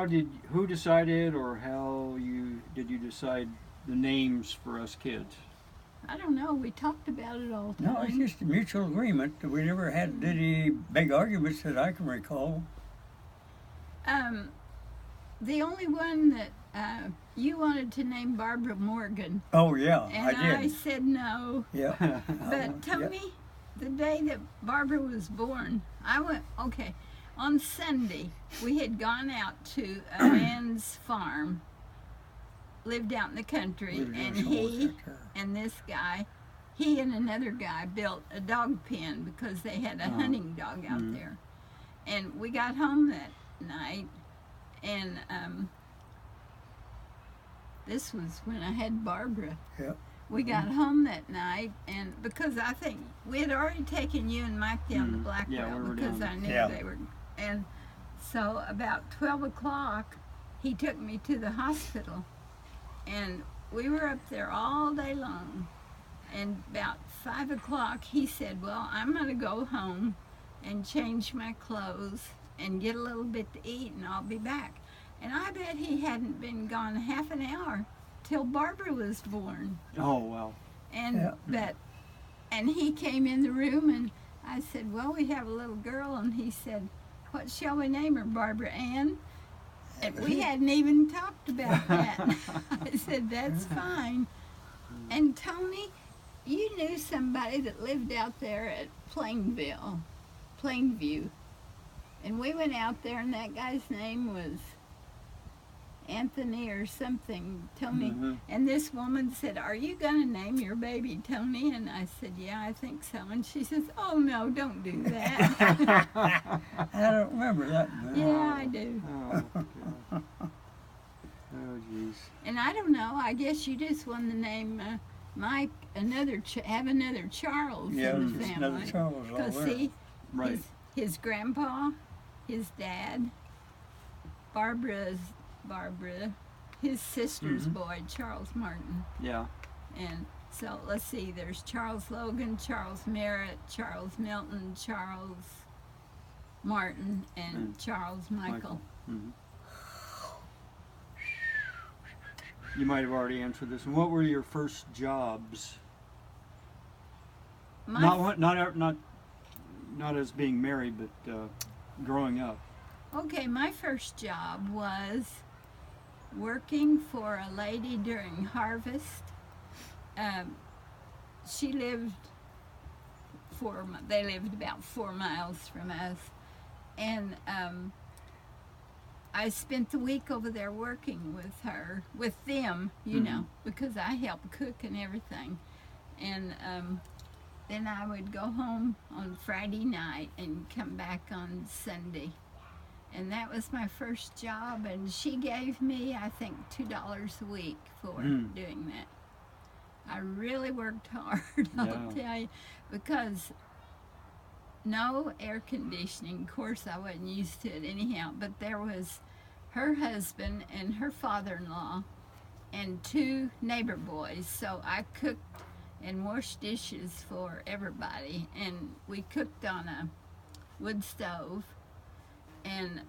Who decided, or how did you decide the names for us kids? I don't know. We talked about it all the No, it's time. just a mutual agreement. We never had any big arguments that I can recall. Um, the only one that you wanted to name Barbara Morgan, Oh yeah, and I I did. said no. Yeah. But Yeah. Tony, the day that Barbara was born, I went, okay, on Sunday, we had gone out to a man's farm, lived out in the country, We were doing and some work he out there. and this guy, he and another guy built a dog pen because they had a hunting dog out there. And we got home that night, and this was when I had Barbara. Yep. We got home that night, and because I think we had already taken you and Mike down to Blackwell Yeah, we were because down. I knew Yeah. they were, and so about 12 o'clock, he took me to the hospital, and we were up there all day long. And about 5 o'clock, he said, "Well, I'm going to go home and change my clothes and get a little bit to eat, and I'll be back." And I bet he hadn't been gone half an hour till Barbara was born. Oh well. And Yeah. and he came in the room, and I said, "Well, we have a little girl," and he said, "What shall we name her, Barbara Ann?" And we hadn't even talked about that. I said, "That's fine." And Tony, you knew somebody that lived out there at Plainview, and we went out there, and that guy's name was Anthony or something, Tony. And this woman said, "Are you going to name your baby Tony?" And I said, "Yeah, I think so." And she says, "Oh, no, don't do that." I don't remember that. Man. Yeah, I do. Oh, God. Oh, jeez. And I don't know, I guess you just want to name Mike have another Charles Yeah, in the just family. another Charles all Because there. see, Right. his grandpa, his dad, Barbara, his sister's boy, Charles Martin. Yeah. And so let's see, there's Charles Logan, Charles Merritt, Charles Milton, Charles Martin, and Charles Michael. Mhm. You might have already answered this. And what were your first jobs? My Not as being married, but growing up. Okay, my first job was working for a lady during harvest. She lived they lived about 4 miles from us, and I spent the week over there working with them, you know, because I helped cook and everything. And then I would go home on Friday night and come back on Sunday. And that was my first job, and she gave me, I think, $2 a week for doing that. I really worked hard, I'll tell you, because no air conditioning. Of course, I wasn't used to it anyhow, but there was her husband and her father-in-law and 2 neighbor boys, so I cooked and washed dishes for everybody, and we cooked on a wood stove, and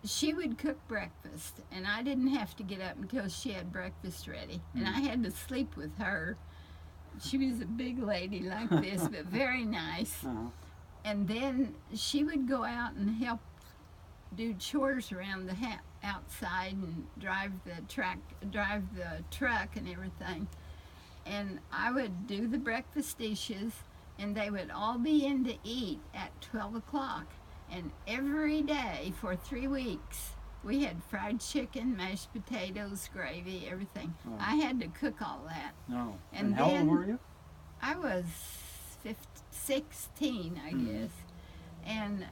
she would cook breakfast, and I didn't have to get up until she had breakfast ready, and I had to sleep with her. She was a big lady like this, but very nice. And then she would go out and help do chores around the outside and drive the truck and everything. And I would do the breakfast dishes, and they would all be in to eat at 12 o'clock. And every day for 3 weeks, we had fried chicken, mashed potatoes, gravy, everything. Oh. I had to cook all that. No. And And how old then- were you? I was 16, I guess. And,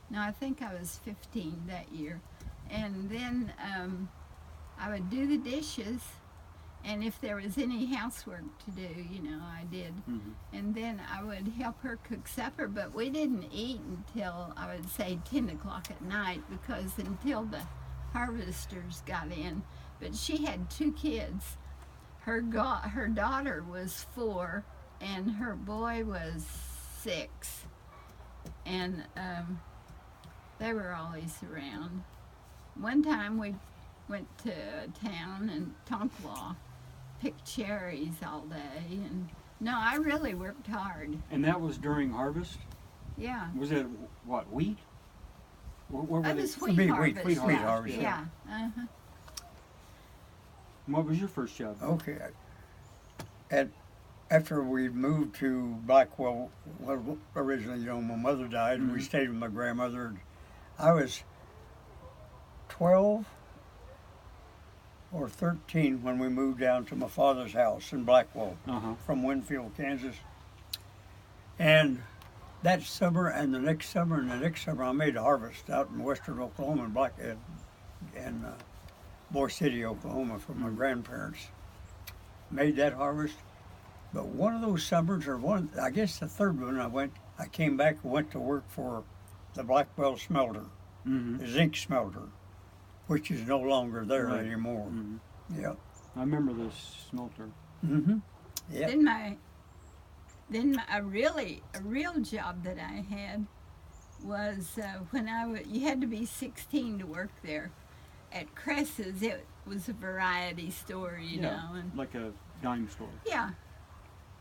no, I think I was 15 that year. And then I would do the dishes, and if there was any housework to do, you know, I did. And then I would help her cook supper, but we didn't eat until, I would say, 10 o'clock at night, because until the harvesters got in. But she had 2 kids. Her daughter was 4, and her boy was 6. And They were always around. One time we went to town in Tonklaw, picked cherries all day, and no, I really worked hard. And that was during harvest? Yeah. Was it, what, wheat? What were It they? was Wheat, wheat harvest. wheat yeah. harvest, Yeah. Uh-huh. What was your first job? Okay. After we moved to Blackwell, well, originally, my mother died, and we Mhm. stayed with my grandmother. I was 12 or 13 when we moved down to my father's house in Blackwell Uh-huh. from Winfield, Kansas. And that summer and the next summer and the next summer, I made a harvest out in western Oklahoma and Boy City, Oklahoma, for my grandparents. Made that harvest. But one of those summers, or I guess the third one, I came back and went to work for the Blackwell smelter, Mm-hmm. the zinc smelter, which is no longer there Right. anymore. Mm-hmm. Yep. I remember this smelter. Mm-hmm. Yep. Then a real job that I had was when you had to be 16 to work there. At Cress's, it was a variety store, you know, and Like a dime store. yeah.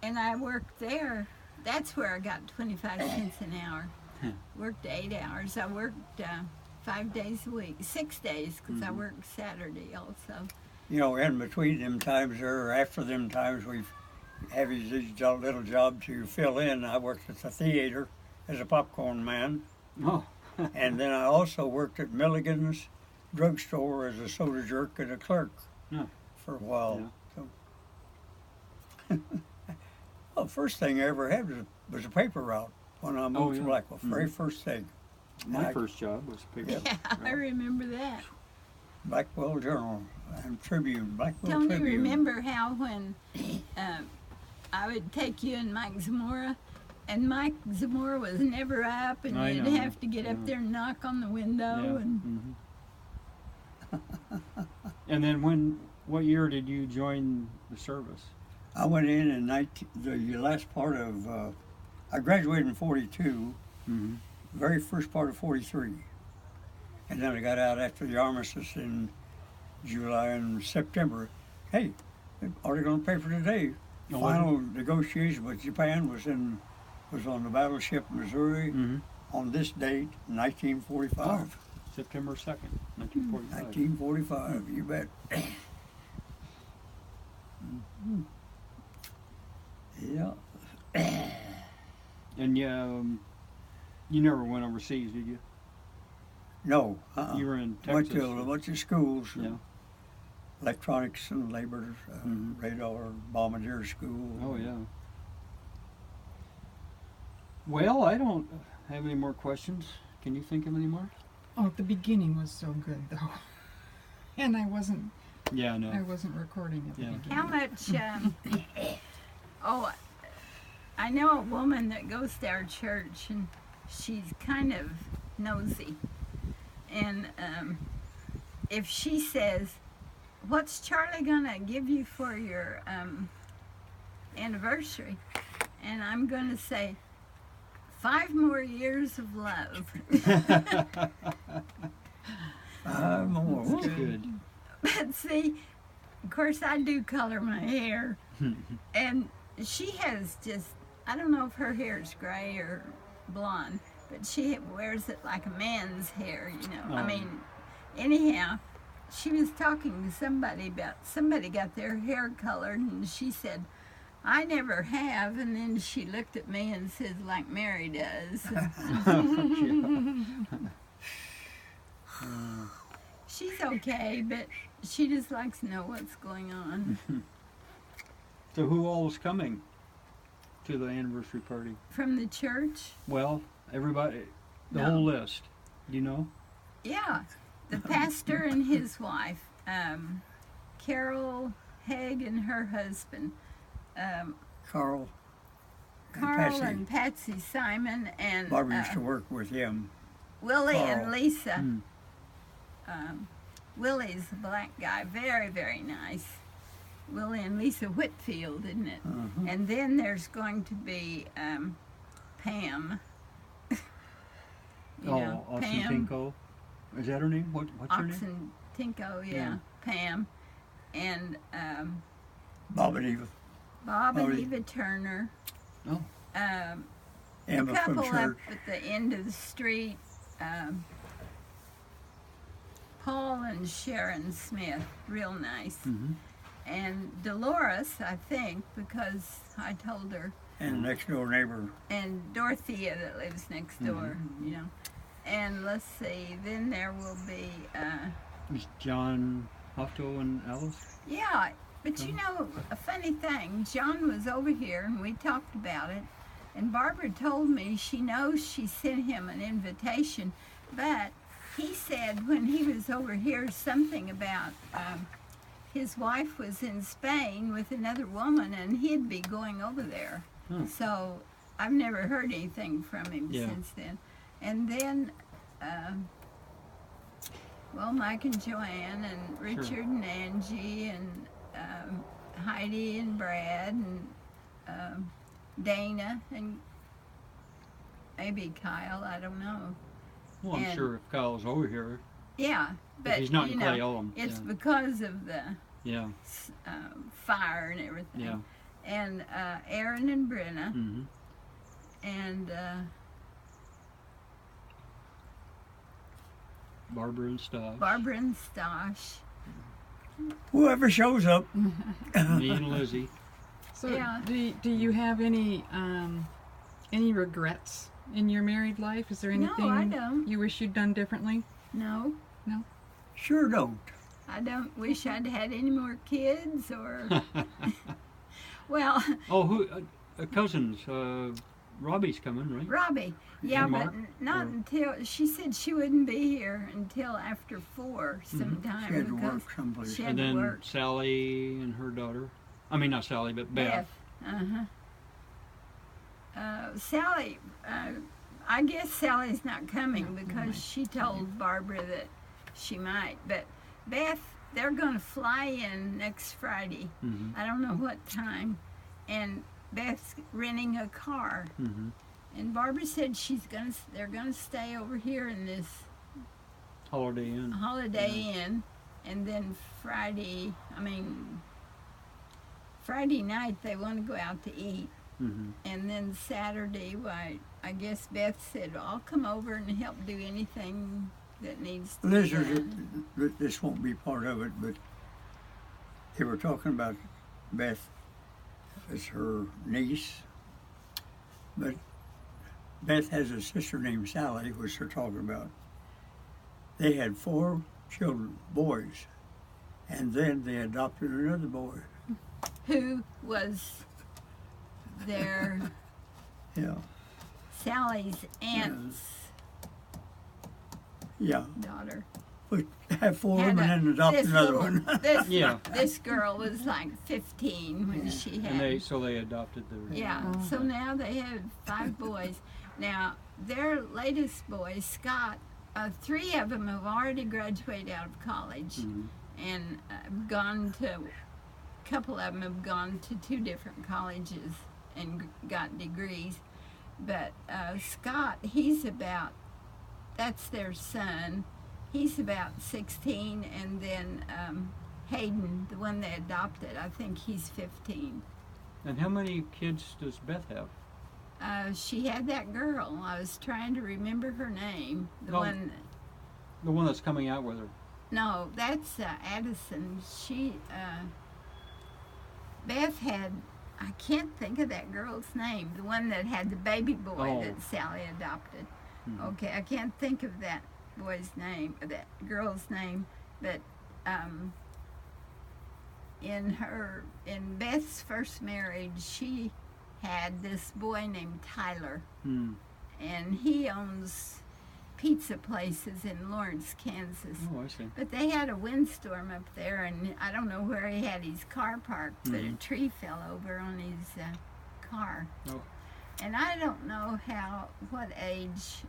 And I worked there. That's where I got 25 cents an hour. Worked 8 hours. I worked 5 days a week, 6 days, because I Mhm. worked Saturday also. In between them times or after them times, we've had these little job to fill in. I worked at the theater as a popcorn man, Oh. and then I also worked at Milligan's drugstore as a soda jerk and a clerk Yeah. for a while. Yeah. So, well, first thing I ever had was a paper route when I moved yeah. to Blackwell. Very Mhm. first thing, My I- first job was paper. Yeah, I remember that. Blackwell Journal and Tribune. Blackwell Don't you Tribune. remember how when I would take you and Mike Zamora, and Mike Zamora was never up, and I you'd know, have to get up yeah. there and knock on the window, Yeah. and And then what year did you join the service? I went in the last part of. I graduated in '42. Mm-hmm. Very first part of '43, and then I got out after the armistice in July and September. Hey, article on the paper today. Oh, Final negotiation with Japan was on the battleship Missouri Mm-hmm. on this date, 1945. September 2nd, 1945. 1945, you bet. Mhm. Yeah. And you never went overseas, did you? No. You were in Went Texas. to a bunch of schools. Yeah. Electronics and labor, Mhm. radar, bombardier school. Oh yeah. Well, I don't have any more questions. Can you think of any more? Oh, the beginning was so good though, and I wasn't Yeah, no. recording at the Yeah. beginning. how much? Oh, I know a woman that goes to our church, and she's kind of nosy, and if she says, "What's Charlie gonna give you for your anniversary?" and I'm gonna say, 5 more years of love. More. That's good. But see, of course, I do color my hair, and she has just, I don't know if her hair is gray or blonde, but she wears it like a man's hair, you know. I Oh. mean, anyhow, she was talking to somebody about somebody got their hair colored, and she said, "I never have," and then she looked at me and says, "Like Mary does." She's okay, but she just likes to know what's going on. So who all is coming to the anniversary party? From the church? Well, everybody, the No. whole list. Do you know? Yeah, the pastor and his wife, Carol Haig and her husband, Carl. and Carl Patsy. and Patsy Simon, and Barbara used to work with him. Willie Carl. and Lisa. Hmm. Willie's a black guy, very, very nice. Willie and Lisa Whitfield, isn't it? Uh-huh. And then there's going to be Pam. you know, Pam. Oxentinko. Is that her name? What's her name? Oxentinko, yeah, Yeah. Pam, and Bob and Eva, Bob and Oh, Eva Turner. Oh. A Emma from couple up church. at the end of the street, Paul and Sharon Smith, real nice. Mm-hmm. And Dolores, I think, because I told her, And next door neighbor, and Dorothea that lives next door, you know. And let's see, then there will be, Is John Hofto and Alice? yeah, but you know, a funny thing, John was over here and we talked about it, and Barbara told me she knows she sent him an invitation, but he said when he was over here something about his wife was in Spain with another woman and he'd be going over there. Hmm. So I've never heard anything from him Yeah. since then. And then, well, Mike and Joanne and Richard and Angie and Heidi and Brad and Dana and maybe Kyle, I don't know. Well, I'm And- sure if Kyle's over here, Yeah, but but he's not you in know, Clay Olem. it's because of the Yeah. fire and everything. Yeah. And Aaron and Brenna Mm-hmm. and Barbara and Stosh. Barbara and Stosh. whoever shows up. Me and Lizzie. So Yeah. do you have any regrets in your married life? Is there No, anything I don't. you wish you'd done differently? No, Sure don't. I don't wish I'd had any more kids or. Well, Oh, who? Cousins. Robbie's coming, right? Robbie. Yeah, And but Mark, not or- until she said she wouldn't be here until after 4 She sometime had to because work someplace. she had And to then work. Sally and her daughter. I mean, not Sally, but Beth. Sally, I guess Sally's not coming because she told Barbara that she might. But Beth, they're going to fly in next Friday. Mm-hmm. I don't know what time. And Beth's renting a car. Mm-hmm. And Barbara said they're going to stay over here in this Holiday Inn. Holiday Inn. And then Friday night they want to go out to eat. Mm-hmm. And then Saturday, why, I guess Beth said, well, I'll come over and help do anything that needs to Liz, be done. this won't be part of it, but they were talking about Beth as her niece. But Beth has a sister named Sally, which they're talking about. They had 4 children, boys, and then they adopted another boy. Who was their Yeah, Sally's aunt's yeah. daughter. But have 4 Had women a- and adopt this another little- one. This, Yeah. this girl was like 15 when she had. And they adopted their. Yeah, so now they have 5 boys. Now, their latest boy, Scott, 3 of them have already graduated out of college Mhm. and a couple of them have gone to 2 different colleges and got degrees. But Scott, that's their son. He's about 16, and then Hayden, the one they adopted, I think he's 15. And how many kids does Beth have? She had that girl. I was trying to remember her name. The Oh. one. The one that's coming out with her. No, that's Addison. Beth had. I can't think of that girl's name. The one that had the baby boy Oh. that Sally adopted. Mhm. Okay, I can't think of that boy's name, that girl's name, but in Beth's first marriage, she had this boy named Tyler. Hmm. And he owns pizza places in Lawrence, Kansas. Oh, I see. But they had a windstorm up there, and I don't know where he had his car parked, but a Mhm. tree fell over on his car. Oh. And I don't know what age